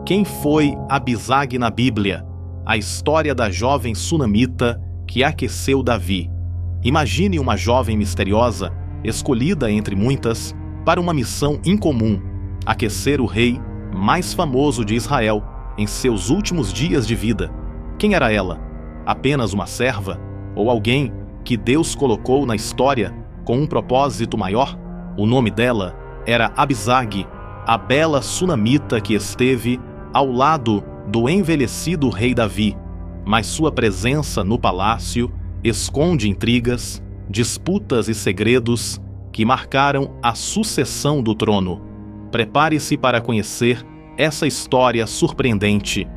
Quem foi Abisag na Bíblia? A história da jovem sunamita que aqueceu Davi. Imagine uma jovem misteriosa, escolhida entre muitas, para uma missão incomum: aquecer o rei mais famoso de Israel em seus últimos dias de vida. Quem era ela? Apenas uma serva? Ou alguém que Deus colocou na história com um propósito maior? O nome dela era Abisag, a bela sunamita que esteve ao lado do envelhecido rei Davi. Mas sua presença no palácio esconde intrigas, disputas e segredos que marcaram a sucessão do trono. Prepare-se para conhecer essa história surpreendente.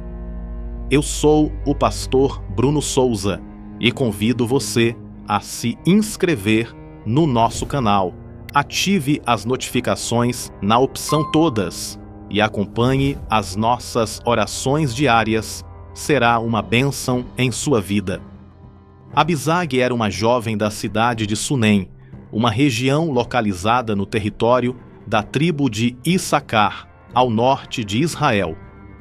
Eu sou o pastor Bruno Souza e convido você a se inscrever no nosso canal. Ative as notificações na opção Todas e acompanhe as nossas orações diárias. Será uma bênção em sua vida. Abisag era uma jovem da cidade de Sunem, uma região localizada no território da tribo de Issacar, ao norte de Israel.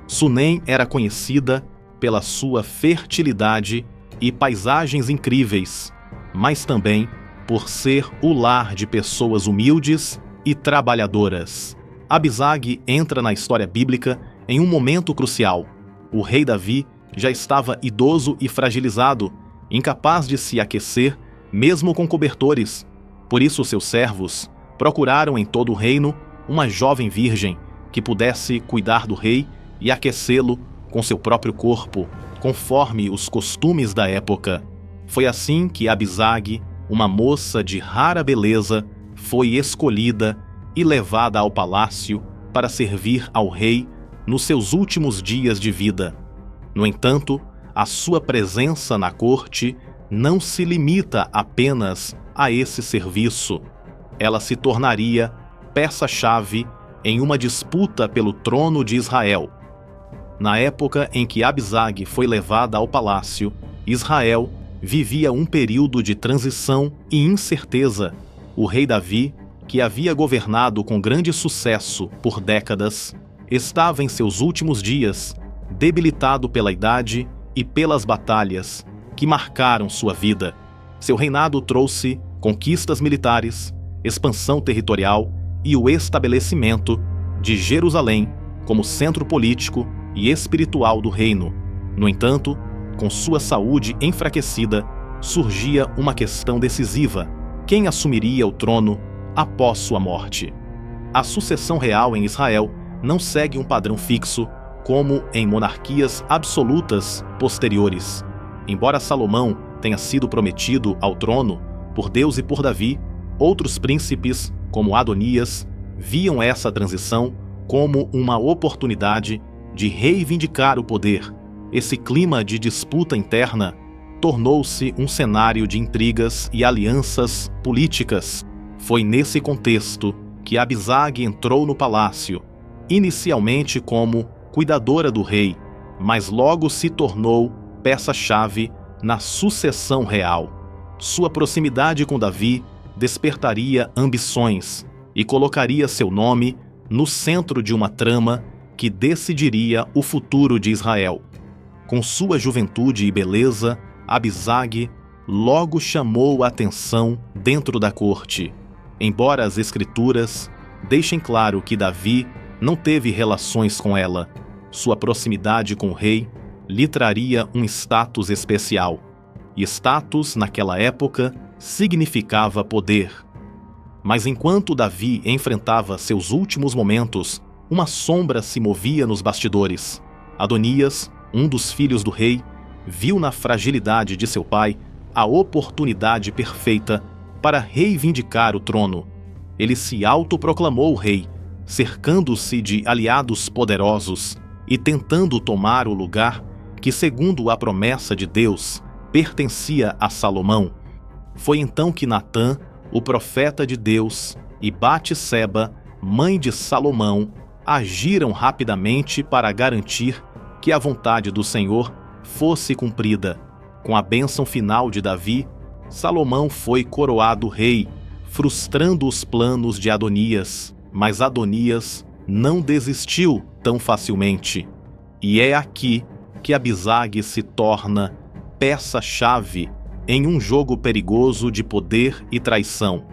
Sunem era conhecida pela sua fertilidade e paisagens incríveis, mas também por ser o lar de pessoas humildes e trabalhadoras. Abisag entra na história bíblica em um momento crucial. O rei Davi já estava idoso e fragilizado, incapaz de se aquecer, mesmo com cobertores. Por isso seus servos procuraram em todo o reino uma jovem virgem que pudesse cuidar do rei e aquecê-lo com seu próprio corpo, conforme os costumes da época. Foi assim que Abisag, uma moça de rara beleza, foi escolhida e levada ao palácio para servir ao rei nos seus últimos dias de vida. No entanto, a sua presença na corte não se limita apenas a esse serviço. Ela se tornaria peça-chave em uma disputa pelo trono de Israel. Na época em que Abisag foi levada ao palácio, Israel vivia um período de transição e incerteza. O rei Davi, que havia governado com grande sucesso por décadas, estava em seus últimos dias, debilitado pela idade e pelas batalhas que marcaram sua vida. Seu reinado trouxe conquistas militares, expansão territorial e o estabelecimento de Jerusalém como centro político e espiritual do reino. No entanto, com sua saúde enfraquecida, surgia uma questão decisiva: quem assumiria o trono após sua morte? A sucessão real em Israel não segue um padrão fixo, como em monarquias absolutas posteriores. Embora Salomão tenha sido prometido ao trono por Deus e por Davi, outros príncipes, como Adonias, viam essa transição como uma oportunidade de reivindicar o poder. Esse clima de disputa interna tornou-se um cenário de intrigas e alianças políticas. Foi nesse contexto que Abisag entrou no palácio, inicialmente como cuidadora do rei, mas logo se tornou peça-chave na sucessão real. Sua proximidade com Davi despertaria ambições e colocaria seu nome no centro de uma trama que decidiria o futuro de Israel. Com sua juventude e beleza, Abisag logo chamou a atenção dentro da corte. Embora as escrituras deixem claro que Davi não teve relações com ela, sua proximidade com o rei lhe traria um status especial. E status, naquela época, significava poder. Mas enquanto Davi enfrentava seus últimos momentos, uma sombra se movia nos bastidores. Adonias, um dos filhos do rei, viu na fragilidade de seu pai a oportunidade perfeita para reivindicar o trono. Ele se autoproclamou rei, cercando-se de aliados poderosos e tentando tomar o lugar que, segundo a promessa de Deus, pertencia a Salomão. Foi então que Natã, o profeta de Deus, e Batseba, mãe de Salomão, agiram rapidamente para garantir que a vontade do Senhor fosse cumprida. Com a bênção final de Davi, Salomão foi coroado rei, frustrando os planos de Adonias. Mas Adonias não desistiu tão facilmente. E é aqui que Abisag se torna peça-chave em um jogo perigoso de poder e traição.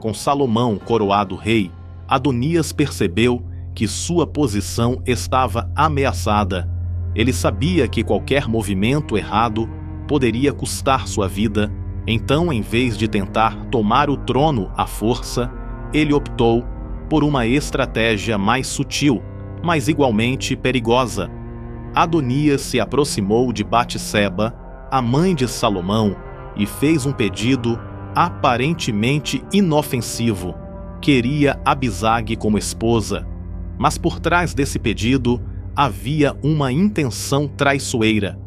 Com Salomão coroado rei, Adonias percebeu que sua posição estava ameaçada. Ele sabia que qualquer movimento errado poderia custar sua vida, então, em vez de tentar tomar o trono à força, ele optou por uma estratégia mais sutil, mas igualmente perigosa. Adonias se aproximou de Batseba, a mãe de Salomão, e fez um pedido aparentemente inofensivo. Queria Abisag como esposa, mas por trás desse pedido havia uma intenção traiçoeira.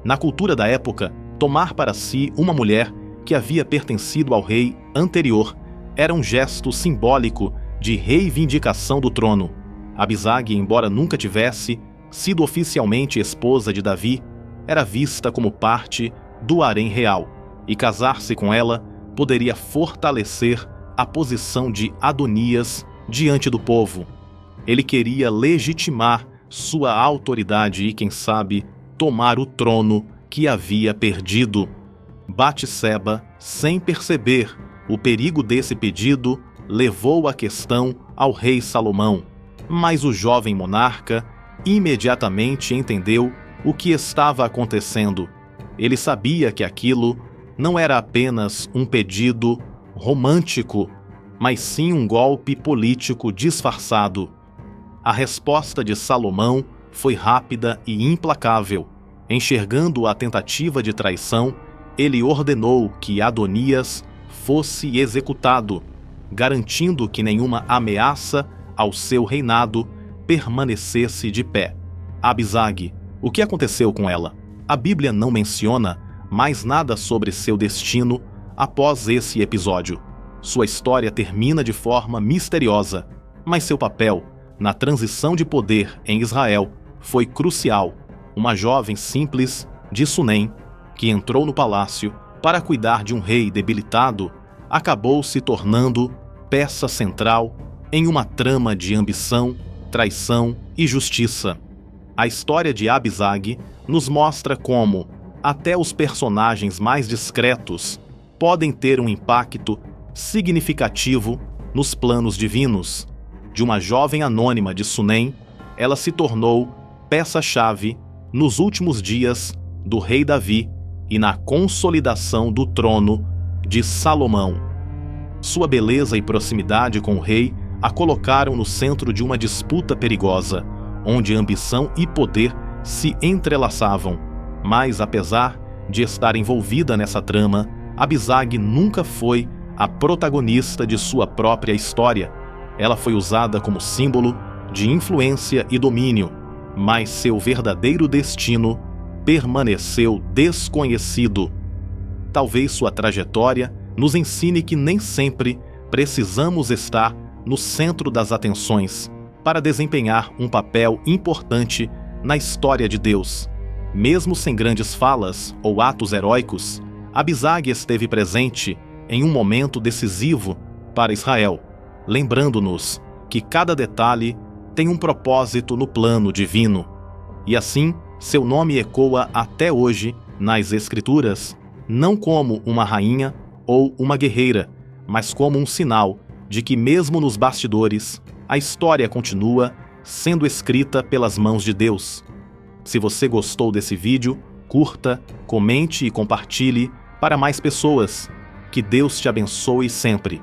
Na cultura da época, tomar para si uma mulher que havia pertencido ao rei anterior era um gesto simbólico de reivindicação do trono. Abisag, embora nunca tivesse sido oficialmente esposa de Davi, era vista como parte do harém real, e casar-se com ela poderia fortalecer a posição de Adonias diante do povo. Ele queria legitimar sua autoridade e, quem sabe, tomar o trono que havia perdido. Batseba, sem perceber o perigo desse pedido, levou a questão ao rei Salomão, mas o jovem monarca imediatamente entendeu o que estava acontecendo. Ele sabia que aquilo não era apenas um pedido romântico, mas sim um golpe político disfarçado. A resposta de Salomão foi rápida e implacável. Enxergando a tentativa de traição, ele ordenou que Adonias fosse executado, garantindo que nenhuma ameaça ao seu reinado permanecesse de pé. Abisag, o que aconteceu com ela? A Bíblia não menciona mais nada sobre seu destino após esse episódio. Sua história termina de forma misteriosa, mas seu papel na transição de poder em Israel foi crucial. Uma jovem simples de Sunem, que entrou no palácio para cuidar de um rei debilitado, acabou se tornando peça central em uma trama de ambição, traição e justiça. A história de Abisag nos mostra como até os personagens mais discretos podem ter um impacto significativo nos planos divinos. De uma jovem anônima de Sunem, ela se tornou peça-chave nos últimos dias do rei Davi e na consolidação do trono de Salomão. Sua beleza e proximidade com o rei a colocaram no centro de uma disputa perigosa, onde ambição e poder se entrelaçavam. Mas, apesar de estar envolvida nessa trama, Abisag nunca foi a protagonista de sua própria história. Ela foi usada como símbolo de influência e domínio, mas seu verdadeiro destino permaneceu desconhecido. Talvez sua trajetória nos ensine que nem sempre precisamos estar no centro das atenções para desempenhar um papel importante na história de Deus. Mesmo sem grandes falas ou atos heróicos, Abisag esteve presente em um momento decisivo para Israel, lembrando-nos que cada detalhe tem um propósito no plano divino. E assim, seu nome ecoa até hoje nas Escrituras, não como uma rainha ou uma guerreira, mas como um sinal de que mesmo nos bastidores, a história continua sendo escrita pelas mãos de Deus. Se você gostou desse vídeo, curta, comente e compartilhe para mais pessoas. Que Deus te abençoe sempre.